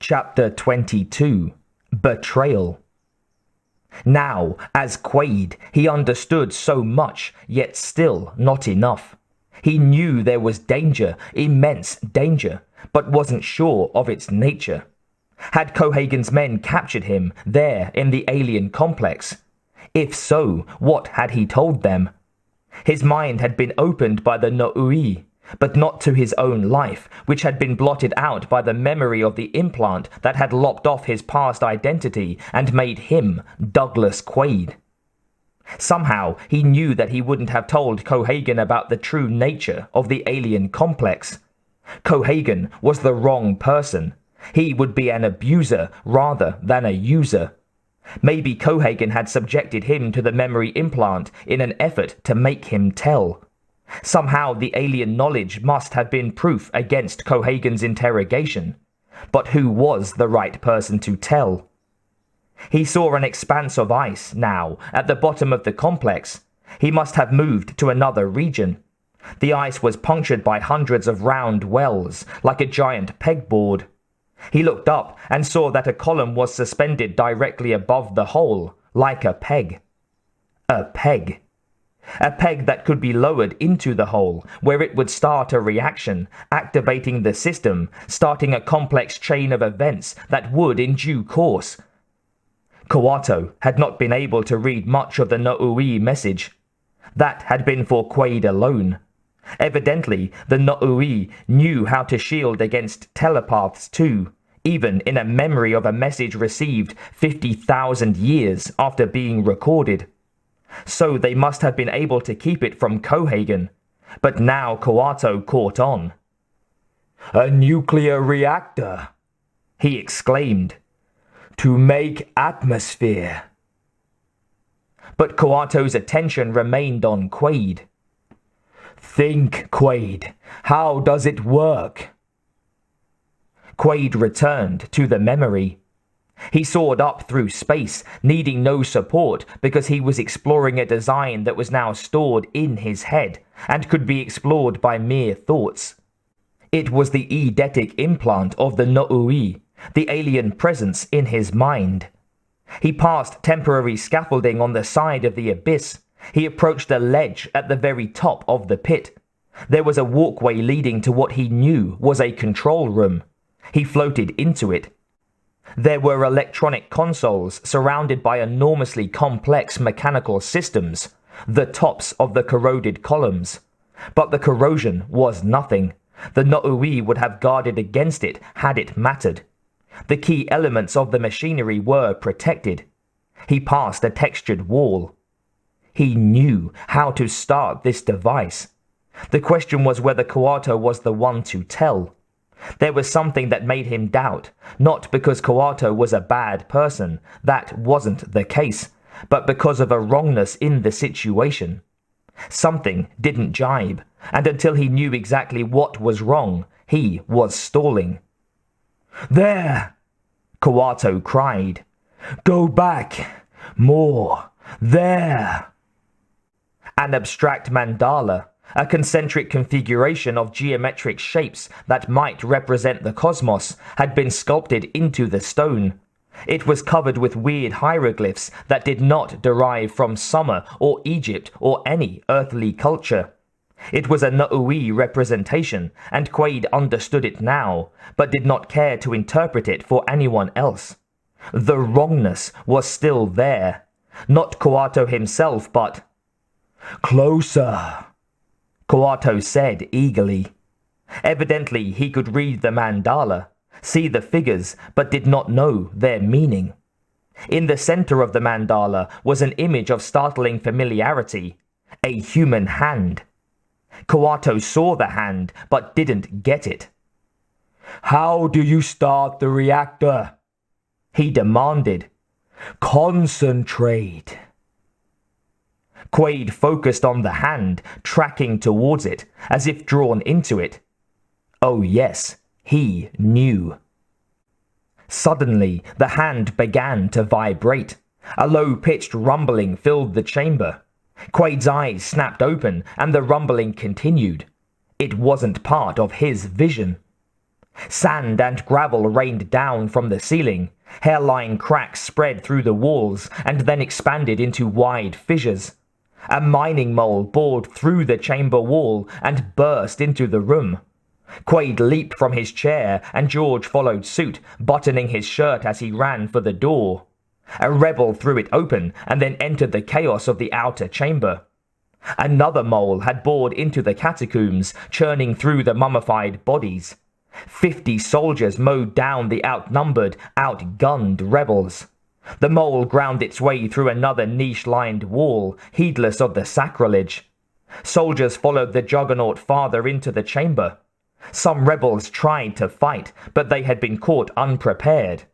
Chapter 22. Betrayal. Now, as Quaid, he understood so much, yet still not enough. He knew there was danger, immense danger, but wasn't sure of its nature. Had Cohagen's men captured him there in the alien complex? If so, what had he told them? His mind had been opened by the No'ui, but not to his own life, which had been blotted out by the memory of the implant that had lopped off his past identity and made him Douglas Quaid. Somehow, he knew that he wouldn't have told Cohagen about the true nature of the alien complex. Cohagen was the wrong person. He would be an abuser rather than a user. Maybe Cohagen had subjected him to the memory implant in an effort to make him tell. Somehow the alien knowledge must have been proof against Cohagen's interrogation. But who was the right person to tell? He saw an expanse of ice now at the bottom of the complex. He must have moved to another region. The ice was punctured by hundreds of round wells, like a giant pegboard. He looked up and saw that a column was suspended directly above the hole, like a peg. A peg. A peg that could be lowered into the hole, where it would start a reaction, activating the system, starting a complex chain of events that would in due course. Coato had not been able to read much of the No'ui message. That had been for Quaid alone. Evidently, the No'ui knew how to shield against telepaths too, even in a memory of a message received 50,000 years after being recorded. So they must have been able to keep it from Cohagen, but now Coato caught on. "A nuclear reactor," he exclaimed, "to make atmosphere." But Coato's attention remained on Quaid. "Think, Quaid, how does it work?" Quaid returned to the memory. He soared up through space, needing no support because he was exploring a design that was now stored in his head and could be explored by mere thoughts. It was the eidetic implant of the No'ui, the alien presence in his mind. He passed temporary scaffolding on the side of the abyss. He approached a ledge at the very top of the pit. There was a walkway leading to what he knew was a control room. He floated into it. There were electronic consoles surrounded by enormously complex mechanical systems, the tops of the corroded columns. But the corrosion was nothing. The No'ui would have guarded against it had it mattered. The key elements of the machinery were protected. He passed a textured wall. He knew how to start this device. The question was whether Coato was the one to tell. There was something that made him doubt, not because Coato was a bad person, that wasn't the case, but because of a wrongness in the situation. Something didn't jibe, and until he knew exactly what was wrong, he was stalling. "There!" Coato cried. "Go back! More! There!" An abstract mandala, a concentric configuration of geometric shapes that might represent the cosmos, had been sculpted into the stone. It was covered with weird hieroglyphs that did not derive from Summer or Egypt or any earthly culture. It was a No'ui representation, and Quaid understood it now, but did not care to interpret it for anyone else. The wrongness was still there. Not Coato himself, but... "Closer," Coato said eagerly. Evidently he could read the mandala, see the figures, but did not know their meaning. In the center of the mandala was an image of startling familiarity, a human hand. Coato saw the hand, but didn't get it. "How do you start the reactor?" he demanded. "Concentrate." Quaid focused on the hand, tracking towards it, as if drawn into it. Oh yes, he knew. Suddenly, the hand began to vibrate. A low-pitched rumbling filled the chamber. Quaid's eyes snapped open, and the rumbling continued. It wasn't part of his vision. Sand and gravel rained down from the ceiling. Hairline cracks spread through the walls and then expanded into wide fissures. A mining mole bored through the chamber wall and burst into the room. Quaid leaped from his chair and George followed suit, buttoning his shirt as he ran for the door. A rebel threw it open and then entered the chaos of the outer chamber. Another mole had bored into the catacombs, churning through the mummified bodies. 50 soldiers mowed down the outnumbered, outgunned rebels. The mole ground its way through another niche-lined wall, heedless of the sacrilege. Soldiers followed the juggernaut farther into the chamber. Some rebels tried to fight, but they had been caught unprepared.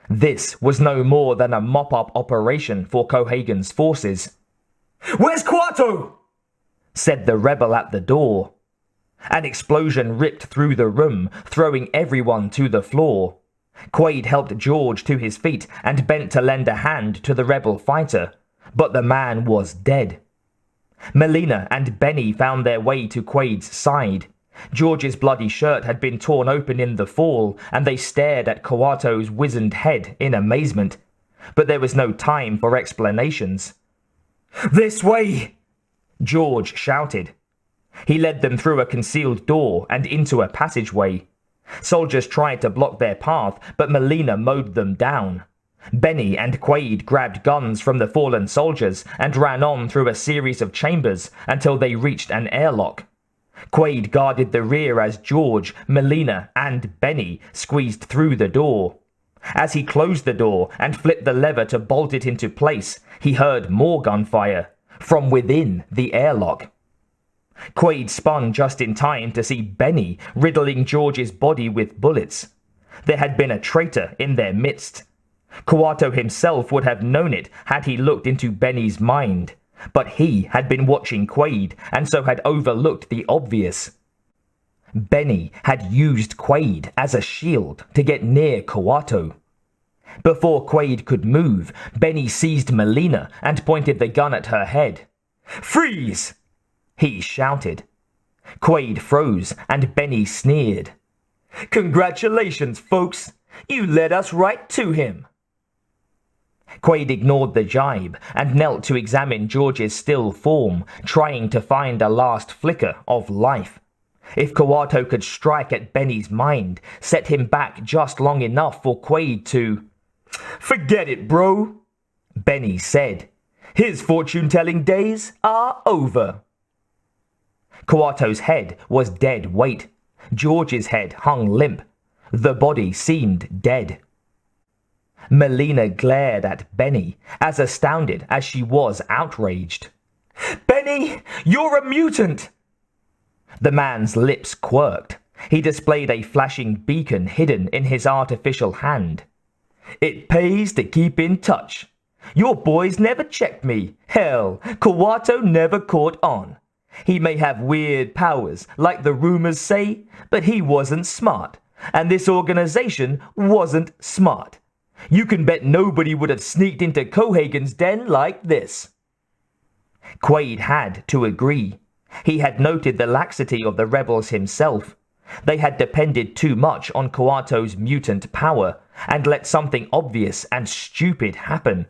This was no more than a mop-up operation for Cohagen's forces. "Where's Quato?" said the rebel at the door. An explosion ripped through the room, throwing everyone to the floor. Quaid helped George to his feet and bent to lend a hand to the rebel fighter, but the man was dead. Melina and Benny found their way to Quaid's side. George's bloody shirt had been torn open in the fall, and they stared at Quato's wizened head in amazement. But there was no time for explanations. "This way!" George shouted. He led them through a concealed door and into a passageway. Soldiers tried to block their path, but Melina mowed them down. Benny and Quaid grabbed guns from the fallen soldiers and ran on through a series of chambers until they reached an airlock. Quaid guarded the rear as George, Melina, and Benny squeezed through the door. As he closed the door and flipped the lever to bolt it into place, he heard more gunfire from within the airlock. Quaid spun just in time to see Benny riddling George's body with bullets. There had been a traitor in their midst. Quato himself would have known it had he looked into Benny's mind, but he had been watching Quaid and so had overlooked the obvious. Benny had used Quaid as a shield to get near Quato. Before Quaid could move, Benny seized Melina and pointed the gun at her head. "Freeze!" he shouted. Quaid froze and Benny sneered. "Congratulations, folks! You led us right to him." Quaid ignored the jibe and knelt to examine George's still form, trying to find a last flicker of life. If Quato could strike at Benny's mind, set him back just long enough for Quaid to... "Forget it, bro," Benny said. "His fortune-telling days are over." Quato's head was dead weight. George's head hung limp. The body seemed dead. Melina glared at Benny, as astounded as she was outraged. "Benny, you're a mutant!" The man's lips quirked. He displayed a flashing beacon hidden in his artificial hand. "It pays to keep in touch. Your boys never checked me. Hell, Quato never caught on. He may have weird powers, like the rumors say, but he wasn't smart. And this organization wasn't smart. You can bet nobody would have sneaked into Cohagen's den like this." Quaid had to agree. He had noted the laxity of the rebels himself. They had depended too much on Quato's mutant power and let something obvious and stupid happen.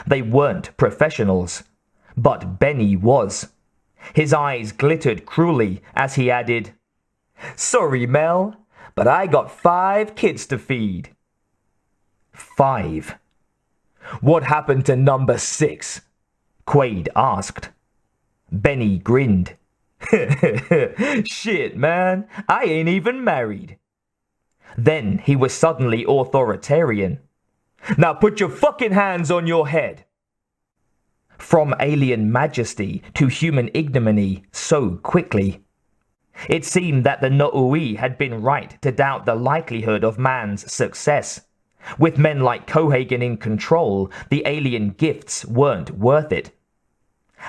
They weren't professionals. But Benny was. His eyes glittered cruelly as he added, "Sorry, Mel, but I got 5 kids to feed." 5. "What happened to number 6? Quaid asked. Benny grinned. "Shit, man, I ain't even married." Then he was suddenly authoritarian. "Now put your fucking hands on your head." From alien majesty to human ignominy so quickly. It seemed that the No'ui had been right to doubt the likelihood of man's success. With men like Cohagen in control, the alien gifts weren't worth it.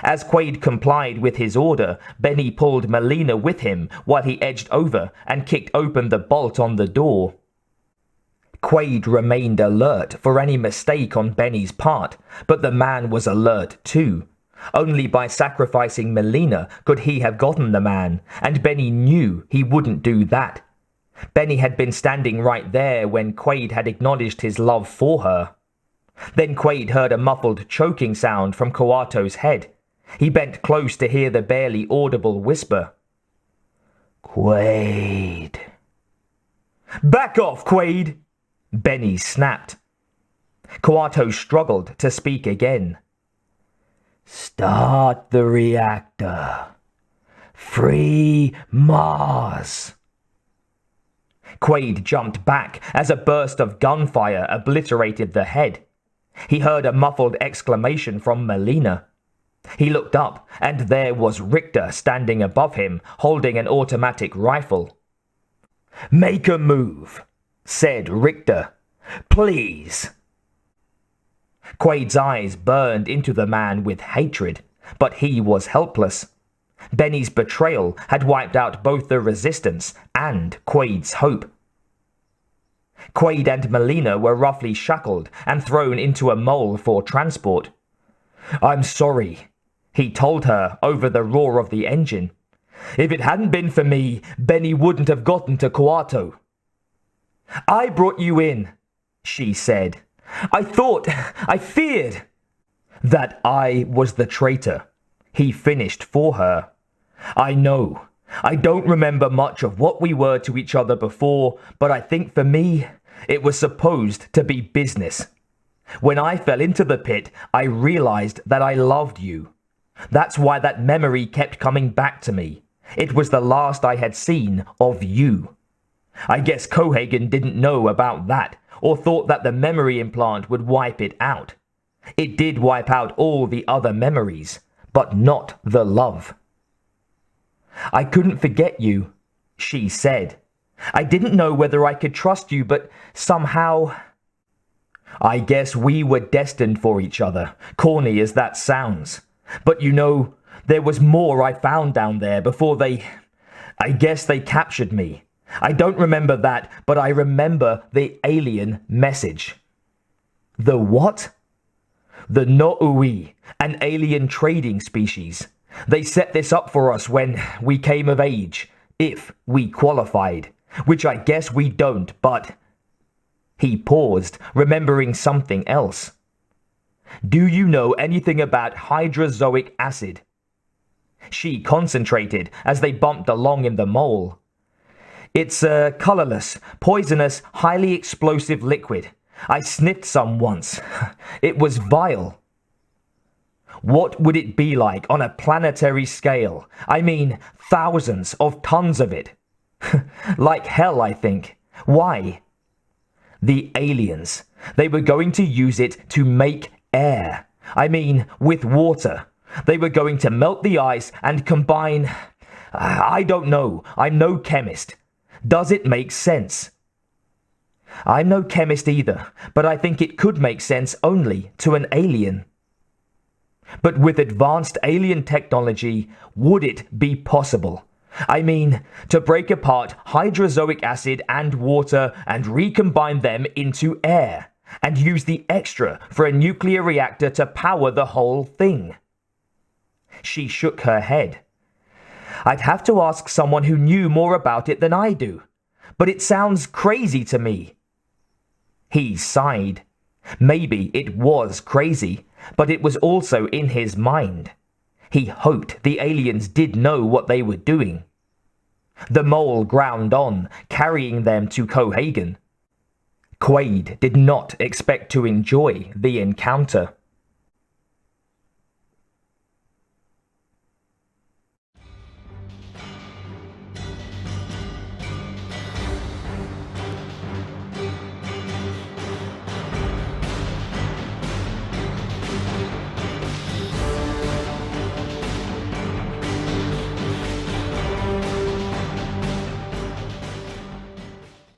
As Quaid complied with his order, Benny pulled Melina with him while he edged over and kicked open the bolt on the door. Quaid remained alert for any mistake on Benny's part, but the man was alert too. Only by sacrificing Melina could he have gotten the man, and Benny knew he wouldn't do that. Benny had been standing right there when Quaid had acknowledged his love for her. Then Quaid heard a muffled choking sound from Coato's head. He bent close to hear the barely audible whisper. "Quaid." "Back off, Quaid!" Benny snapped. Quato struggled to speak again. "Start the reactor. Free Mars." Quaid jumped back as a burst of gunfire obliterated the head. He heard a muffled exclamation from Melina. He looked up, and there was Richter standing above him, holding an automatic rifle. "Make a move," said Richter. "Please." Quaid's eyes burned into the man with hatred, but he was helpless. Benny's betrayal had wiped out both the resistance and Quaid's hope. Quaid and Melina were roughly shackled and thrown into a mole for transport. "I'm sorry," he told her over the roar of the engine. "If it hadn't been for me, Benny wouldn't have gotten to Quato." "I brought you in," she said. I feared." "That I was the traitor," he finished for her. "I know. I don't remember much of what we were to each other before, but I think for me, it was supposed to be business. When I fell into the pit, I realized that I loved you. That's why that memory kept coming back to me. It was the last I had seen of you. I guess Cohagen didn't know about that, or thought that the memory implant would wipe it out. It did wipe out all the other memories, but not the love." "I couldn't forget you," she said. "I didn't know whether I could trust you, but somehow... I guess we were destined for each other, corny as that sounds. But you know, there was more I found down there before I guess they captured me. I don't remember that, but I remember the alien message." "The what?" "The No'ui, an alien trading species. They set this up for us when we came of age, if we qualified, which I guess we don't, but..." He paused, remembering something else. "Do you know anything about hydrozoic acid?" She concentrated as they bumped along in the mole. "It's a colorless, poisonous, highly explosive liquid. I sniffed some once. It was vile." "What would it be like on a planetary scale? I mean, thousands of tons of it." "Like hell, I think. Why?" "The aliens. They were going to use it to make air. I mean, with water. They were going to melt the ice and combine... I don't know. I'm no chemist. Does it make sense?" "I'm no chemist either, but I think it could make sense only to an alien." "But with advanced alien technology, would it be possible? I mean, to break apart hydrozoic acid and water and recombine them into air, and use the extra for a nuclear reactor to power the whole thing?" She shook her head. "I'd have to ask someone who knew more about it than I do. But it sounds crazy to me." He sighed. Maybe it was crazy, but it was also in his mind. He hoped the aliens did know what they were doing. The mole ground on, carrying them to Cohagen. Quaid did not expect to enjoy the encounter.